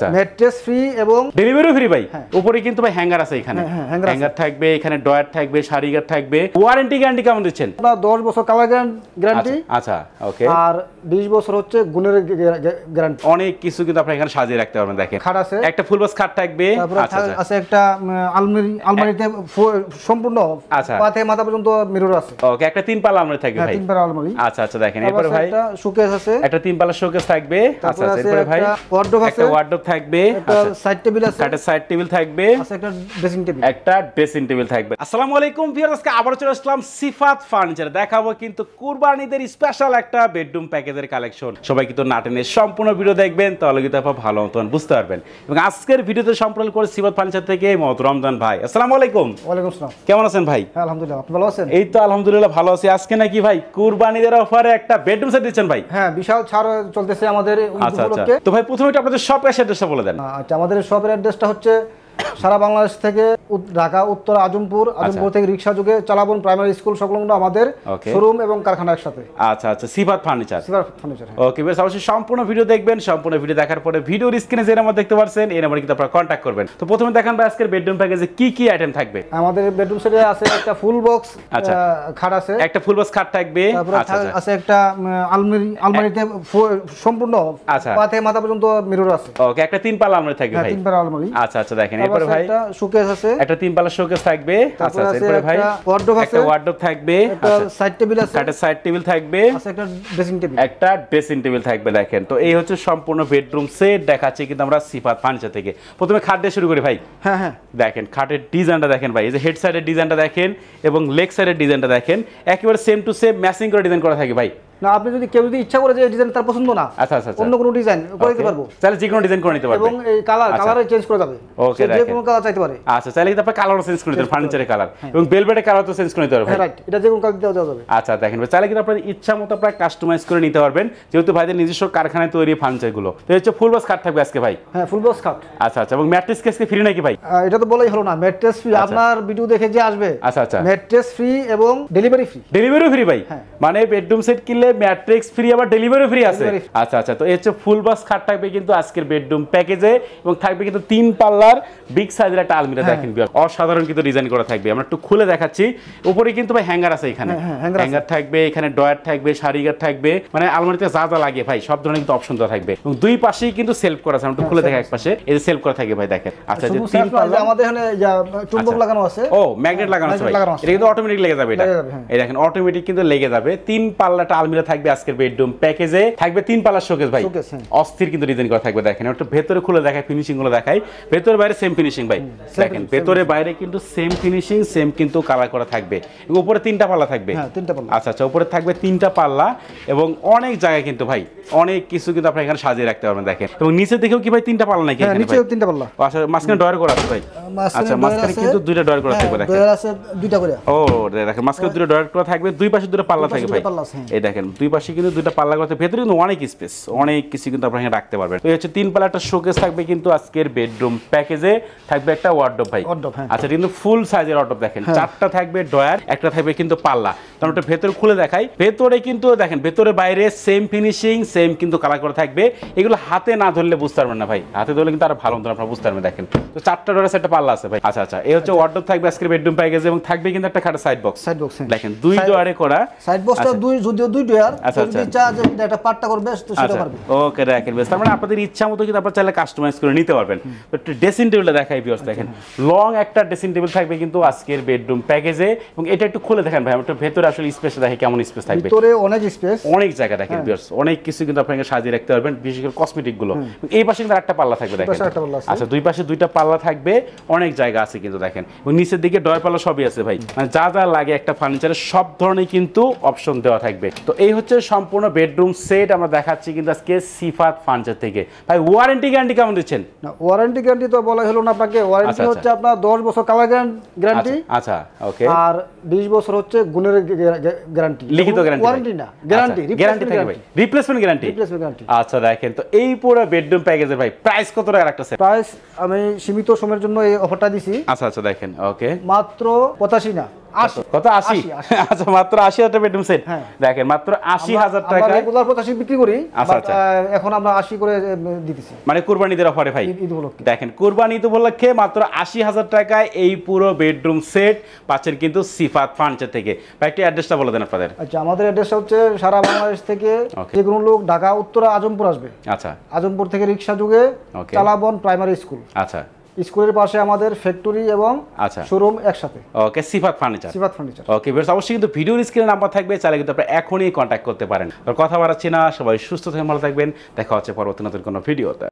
Mattress free এবং delivery free ভাই। উপরে কিন্তু ভাই হ্যাঙ্গার আছে, এখানে হ্যাঙ্গার থাকবে, এখানে ডয়ার থাকবে, শাড়ি গার্ড থাকবে। ওয়ারেন্টি গ্যারান্টি কেমন দিচ্ছেন? আপনার 10 বছর কালার গ্যারান্টি। আচ্ছা ওকে। আর 20 বছর হচ্ছে গুণের গ্যারান্টি। অনেক কিছু কিন্তু আপনি এখানে সাজিয়ে রাখতে পারবেন। দেখেন খাট আছে, একটা ফুল বক্স খাট থাকবে, আছে একটা আলমারিতে সম্পূর্ণ পা থেকে মাথা পর্যন্ত মিরর আছে। ওকে, একটা 3 পাল্লা আলমারি থাকবে ভাই। 3 পাল্লা আলমারি। আচ্ছা দেখেন এরপরে ভাই একটা শোকেস আছে, একটা 3 পাল্লা শোকেস থাকবে। এরপরে ভাই ওয়ার্ডরোব আছে, একটা ওয়ার্ডরোব থাকবে, সাইড টেবিল আছে, একটা সাইড টেবিল থাকবে, একটা ড্রেসিং টেবিল, একটা ড্রেসিং টেবিল থাকবে। আসসালামু আলাইকুম ভিউয়ার্স, আজকে আবার চলে আসলাম সিফাত ফার্নিচার। দেখাবো কিন্তু কুরবানিদের স্পেশাল একটা বেডরুম প্যাকেজের কালেকশন। সবাই কিন্তু নাটেনে সম্পূর্ণ ভিডিও দেখবেন, তাহলে কিন্তু আপনারা ভালো মতন বুঝতে পারবেন। এবং আজকের ভিডিওতে সম্পূর্ণ করে সিফাত ফার্নিচার থেকে মোহাম্মদ রমজান ভাই। আসসালামু আলাইকুম। ওয়ালাইকুম আসসালাম। কেমন আছেন ভাই? আলহামদুলিল্লাহ, আপনি ভালো আছেন? এই তো আলহামদুলিল্লাহ ভালো আছি। আজকে নাকি ভাই কুরবানিদের অফারে একটা বেডরুম সেট দিচ্ছেন ভাই? হ্যাঁ, বিশাল ছাড় চলতেছে আমাদের উপলক্ষে। তো ভাই প্রথমে আপনাদের শপের অ্যাড্রেসটা বলে দেন। আচ্ছা, আমাদের শপের অ্যাড্রেসটা হচ্ছে সারা বাংলাদেশ থেকে ঢাকা উত্তর আজমপুর থেকে রিকশা যোগে চালাবন প্রাইমারি স্কুল সংলগ্ন আমাদের শোরুম এবং কারখানা একসাথে। আচ্ছা সিফাত ফার্নিচার। ফার্নিচার। ওকে বেশ, অবশ্যই সম্পূর্ণ ভিডিও দেখবেন। সম্পূর্ণ ভিডিও দেখার পরে ভিডিওর স্ক্রিনে যে নাম্বার দেখতে পাচ্ছেন এই নাম্বারে কিন্তু আপনারা কন্টাক্ট করবেন। তো প্রথমে দেখান ভাই আজকের বেডরুম প্যাকেজে কি কি আইটেম থাকবে। আমাদের বেডরুম সেটে আছে একটা ফুল বক্স খাট আছে, একটা ফুল বক্স খাট থাকবে, আছে একটা আলমারিতে সম্পূর্ণ পা থেকে মাথা পর্যন্ত মিরর আছে। ওকে, একটা 3 পাল্লা আলমারি থাকবে ভাই। 3 পাল্লা আলমারি। আচ্ছা দেখেন এরপরে ভাই একটা শোকেস আছে, একটা 3 পাল্লা শোকেস থাকবে। এরপরে ভাই ওয়ার্ডরোব আছে, একটা ওয়ার্ডরোব থাকবে, সাইড টেবিল আছে, একটা সাইড টেবিল থাকবে, একটা ড্রেসিং টেবিল, একটা ড্রেসিং টেবিল থাকবে। দেখেন তো এই হচ্ছে সম্পূর্ণ বেডরুম সেট দেখাচ্ছি কিন্তু আমরা সিফাত ফার্নিচার থেকে। প্রথমে খাট দিয়ে শুরু করি ভাই। হ্যাঁ দেখেন খাটের ডিজাইনটা দেখেন ভাই, এই যে হেড সাইডের ডিজাইনটা দেখেন এবং লেগ সাইডের ডিজাইনটা দেখেন, একেবারে সেম টু সেম ম্যাচিং করে ডিজাইন করা থাকে ভাই। না, আপনি যদি কেউ ইচ্ছা করে যে ডিজাইন তার পছন্দ না, আচ্ছা অন্য কোনো ডিজাইন করে দিতে পারবো, তাহলে যে কোনো ডিজাইন করে নিতে পারবে এবং এই কালার চেঞ্জ করে যাবে। ওকে, যে কোনো কালার চাইতে পারে। আচ্ছা, চাইলে কিন্তু আপনি কালারও চেঞ্জ করে দিতে পারেন, ফার্নিচারের কালার এবং বেলভেটের কালার তো চেঞ্জ করে নিতে পারবেন। রাইট, এটা যে কোনো কালার দেওয়া যাবে। আচ্ছা দেখেন ভাই, চাইলে কিন্তু আপনার ইচ্ছা মতো আপনারা কাস্টমাইজ করে নিতে পারবেন, যেহেতু ভাইদের নিজস্ব কারখানায় তৈরি ফার্নিচার গুলো। তো হচ্ছে ফুল বক্স খাট থাকবে আজকে ভাই। হ্যাঁ, ফুল বক্স খাট। আচ্ছা এবং ম্যাট্রেস কেসকে ফ্রি নাকি ভাই? এটা তো বলাই হলো না, ম্যাট্রেস ফ্রি। আপনার ভিডিও দেখে যে আসবে ম্যাট্রেস ফ্রি এবং ডেলিভারি ফ্রি। ডেলিভারি ফ্রি ভাই, মানে বেডরুম সেট কিনলে ম্যাট্রেস ফ্রি আবার ডেলিভারি ফ্রি আছে। আচ্ছা তো এই হচ্ছে ফুল বক্স খাট থাকবে কিন্তু আজকের বেডরুম প্যাকেজে, এবং থাকবে কিন্তু 3 পাল্লার বিগ সাইজের একটা আলমিরা। দেখেন অসাধারণ কিন্তু ডিজাইন করা থাকবে। আমরা একটু খুলে দেখাচ্ছি। উপরে কিন্তু ভাই হ্যাঙ্গার আছে, এখানে হ্যাঙ্গার থাকবে, এখানে ডয়ার থাকবে, শাড়ি গার্ড থাকবে, মানে আলমারিতে যা যা লাগে ভাই সব ধরনের কিন্তু অপশন দেওয়া থাকবে। এবং দুই পাশেই কিন্তু সেলফ করা আছে। আমরা একটু খুলে দেখা, এক পাশে এই যে সেলফ করা থাকবে ভাই। দেখেন আচ্ছা, যে 3 পাল্লা আমাদের এখানে চুম্বক লাগানো আছে। ও, ম্যাগনেট লাগানো আছে ভাই। এটা কিন্তু অটোমেটিক লেগে যাবে। এটা এই দেখেন অটোমেটিক কিন্তু লেগে যাবে। 3 পাল্লাটা আলমিরা থাকবে আজকের বেডরুম প্যাকেজে। থাকবে 3 পাল্লা শোকেস ভাই, অস্থির কিন্তু ডিজাইন করা থাকবে। দেখেন একটু ভেতরে খুলে দেখায়, ফিনিশিং গুলো দেখাই। ভেতরে বাইরে সেম ফিনিশিং ভাই। দেখেন ভেতরে বাইরে কিন্তু সেম ফিনিশিং, সেম কিন্তু কালার করা থাকবে। এবং উপরে 3টা পাল্লা থাকবে। আচ্ছা উপরে থাকবে 3টা পাল্লা, এবং অনেক জায়গায় কিন্তু ভাই অনেক কিছু কিন্তু আপনি এখানে সাজিয়ে রাখতে পারবেন। দেখেন এবং নিচে দেখেও কি ভাই 3টা পাল্লা নাকি? নিচেও 3টা পাল্লা। আচ্ছা, মাঝখানে ডয়ার করা আছে ভাই। আচ্ছা, মাঝখানে কিন্তু 2টা ডয়ার করা থাকবে। দেখেন ডয়ার আছে 2টা করে। ও দেখেন মাঝখানে 2টা ডয়ার করা থাকবে, দুই পাশে 2টা পাল্লা থাকবে ভাই। এই দেখেন দুই পাশে কিন্তু 2টা পাল্লা করা থাকবে। ভেতরে কিন্তু অনেক স্পেস, অনেক কিছু কিন্তু আপনি এখানে রাখতে পারবেন। তো এই হচ্ছে 3 পাল্লা একটা শোকেস থাকবে কিন্তু আজকের বেডরুম প্যাকেজে। থাকবে একটা ওয়ার্ডরোব ভাই। আচ্ছা, কিন্তু ফুল সাইজের ওয়ার্ডরোব। দেখেন 4টা থাকবে ডয়ার, একটা থাকবে কিন্তু পাল্লা। তার ওটা ভেতরে খুলে দেখাই। ভেতরে কিন্তু দেখেন ভেতরে বাইরে সেম ফিনিশিং, সেম কিন্তু কালার করা থাকবে। এগুলো হাতে না ধরলে বুঝতে পারবেন না ভাই, হাতে ধরলে কিন্তু আরো ভালো মতো আপনারা বুঝতে পারবেন। দেখেন তো 4টা ডয়ার একটা পাল্লা আছে ভাই। আচ্ছা এই হচ্ছে ওয়ার্ডরোব থাকবে আজকের বেডরুম প্যাকেজে, এবং থাকবে কিন্তু একটা খাটে সাইড বক্স। দেখেন 2 ডয়ারে করা সাইড বক্সটা, যদিও 2 ডয়ার। যদি চান যে একটা পাট্টা করবে তো সেটা পারবে। ওকে রাখেন বেশ। তার মানে আপনাদের ইচ্ছা মতো কিন্তু আপনারা চাইলে কাস্টমাইজ করে নিতে পারবেন। তো একটু ড্রেসিং টেবিলটা দেখাই ভিউয়ার্স। দেখেন লং একটা ড্রেসিং টেবিল থাকবে কিন্তু আজকের বেডরুম প্যাকেজে, এবং এটা একটু খুলে দেখেন ভাই। আমরা ভেতরে আসলে স্পেস দেখে কেমন স্পেস থাকবে। ভিতরে অনেক স্পেস, অনেক জায়গা দেখেন ভিউয়ার্স, অনেক কিছু কিন্তু আপনারা সাজিয়ে রাখতে পারবেন, বিশেষ করে কসমেটিক গুলো। এই পাশে কিন্তু একটা পাল্লা থাকবে। দেখেন আচ্ছা, দুই পাশে 2টা পাল্লা থাকবে, অনেক জায়গা আছে কিন্তু। দেখেন এবং নিচের দিকে ডয়ার পাল্লা সবই আছে ভাই, মানে যা যা লাগে একটা ফার্নিচারে সব ধরনের কিন্তু অপশন দেওয়া থাকবে। তো এই হচ্ছে সম্পূর্ণ বেডরুম সেট আমরা দেখাচ্ছি কিন্তু আজকে সিফাত ফার্নিচার থেকে। ভাই ওয়ারেন্টি গ্যারান্টি কেমন দিচ্ছেন? না, ওয়ারেন্টি গ্যারান্টি তো বলা হলো না আপনাকে। ওয়ারেন্টি হচ্ছে আপনার 10 বছর কালার গ্যারান্টি। আচ্ছা ওকে। আর 20 বছর হচ্ছে গুণের গ্যারান্টি। লিখিত গ্যারান্টি, ওয়ারেন্টি না, গ্যারান্টি। গ্যারান্টি থাকে ভাই, রিপ্লেসমেন্ট গ্যারান্টি। আচ্ছা দেখেন তো এই পুরো বেডরুম প্যাকেজের ভাই প্রাইস কত টাকা রাখতেছে? প্রাইস আমি সীমিত সময়ের জন্য এই অফারটা দিছি। আচ্ছা দেখেন ওকে, মাত্র 85 না কত 80? আচ্ছা মাত্র 80,000 টাকা বেডরুম সেট। দেখেন মাত্র 80,000 টাকা। আমরা রেগুলার 85 বিক্রি করি, এখন আমরা 80 করে দিতেছি, মানে কুরবানিদের অফারে ভাই। দেখেন কুরবানি ঈদ উপলক্ষে মাত্র 80,000 টাকায় এই পুরো বেডরুম সেট পাচ্ছেন কিন্তু সিফাত ফার্নিচার থেকে। ভাই একটু অ্যাড্রেসটা বলে দেন আপনাদের। আচ্ছা আমাদের অ্যাড্রেসটা হচ্ছে সারা বাংলাদেশ থেকে যে কোনো লোক ঢাকা উত্তরা আজমপুর আসবে। আচ্ছা আজমপুর থেকে রিক্সা যোগে চালাবন প্রাইমারি স্কুল। আচ্ছা স্কুলের পাশে আমাদের ফ্যাক্টরি এবং শোরুম একসাথে। ওকে সিফাত ফার্নিচার। ওকে ভিউয়ার্স অবশ্যই কিন্তু ভিডিওর স্ক্রিনে নাম্বার থাকবে, চাইলে কিন্তু আপনারা এখনই কন্ট্যাক্ট করতে পারেন। কথা বাড়াচ্ছি না, সবাই সুস্থ থাকবেন, ভালো থাকবেন, দেখা হচ্ছে পরবর্তী নতুন কোনো ভিডিওতে।